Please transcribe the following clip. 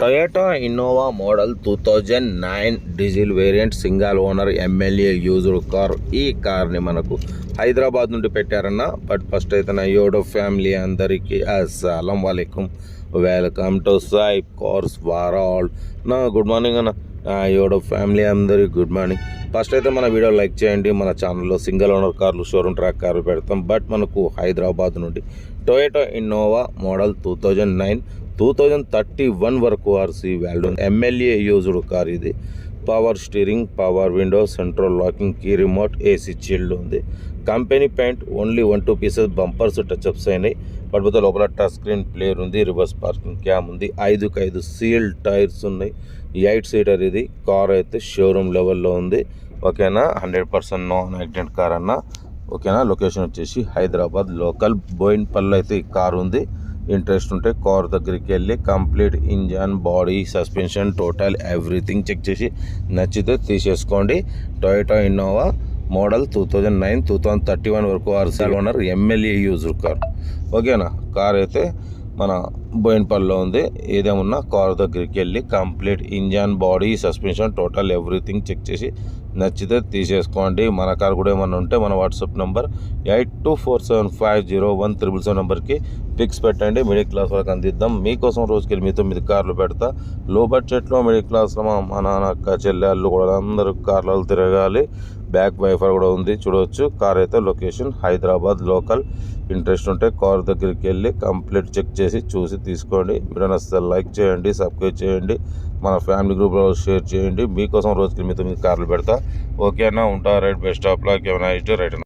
Toyota Innova model 2009 diesel variant single owner MLA used car. ఈ కార్ని మనకు హైదరాబాద్ నుండి పెట్టారన్న. బట్ ఫస్ట్ అయితే నా యోడో ఫ్యామిలీ అందరికీ అస్సలం వాలేకుం, welcome to Sai cars world. నా గుడ్ మార్నింగ్ అన్న. యోడో ఫ్యామిలీ అందరికీ గుడ్ మార్నింగ్. ఫస్ట్ అయితే మన వీడియో లైక్ చేయండి. మన ఛానల్లో సింగిల్ ఓనర్ కార్లు, షోరూమ్ ట్రాక్ కార్లు పెడతాం. బట్ మనకు హైదరాబాద్ నుండి టొయోటా ఇన్నోవా మోడల్ 2031 వరకు RC value MLA used car. ఇది power steering, power window, central locking, key remote, AC chilled ఉంది. Company paint only 1-2 pieces bumpers touch ups అయినాయి. పడిపోతే లోపల టచ్ స్క్రీన్ ప్లేయర్ ఉంది, రివర్స్ పార్కింగ్ క్యామ్ ఉంది, 5 సీల్ టైర్స్ ఉన్నాయి. 8 seater ఇది కార్ అయితే షోరూమ్ లెవెల్లో ఉంది. ఓకేనా, 100% నాన్ యాక్సిడెంట్ కార్ అన్న. ఓకేనా, లొకేషన్ వచ్చేసి హైదరాబాద్ లోకల్ బోయిన్పల్లి అయితే ఈ కార్ ఉంది. ఇంట్రెస్ట్ ఉంటే కార్ దగ్గరికి వెళ్ళి complete engine, body, suspension, total everything check చేసి నచ్చితే తీసేసుకోండి. టొయోటా ఇన్నోవా మోడల్ 2031 వరకు RC owner MLA used car. ఓకేనా, కార్ అయితే మన బోయిన్పల్లిలో ఉంది. ఏదేమున్నా కార్ దగ్గరికి వెళ్ళి complete engine, body, suspension, total everything check చేసి నచ్చితే తీసేసుకోండి. మన కార్ కూడా ఏమన్నా ఉంటే మన వాట్సాప్ నెంబర్ 8247501777 నెంబర్కి పిక్స్ పెట్టండి. మిడిల్ క్లాస్ వరకు అందిద్దాం. మీకోసం రోజుకి 8-9 కార్లు పెడతా. లో బడ్జెట్లో మిడిల్ క్లాస్లో మా నాన్న, అక్క, చెల్లెళ్ళు కూడా అందరూ కార్లలో తిరగాలి. బ్యాక్ వైఫర్ కూడా ఉంది, చూడవచ్చు. కార్ అయితే లొకేషన్ హైదరాబాద్ లోకల్. ఇంట్రెస్ట్ ఉంటే కార్ దగ్గరికి వెళ్ళి కంప్లీట్ చెక్ చేసి చూసి తీసుకోండి. వీడియో నచ్చితే లైక్ చేయండి, సబ్స్క్రైబ్ చేయండి, మన ఫ్యామిలీ గ్రూప్లో షేర్ చేయండి. మీకోసం రోజుకి 8-9 కార్లు పెడతా. ఓకేనా, ఉంటా. Right, best of luck. ఏమైనా రైట్.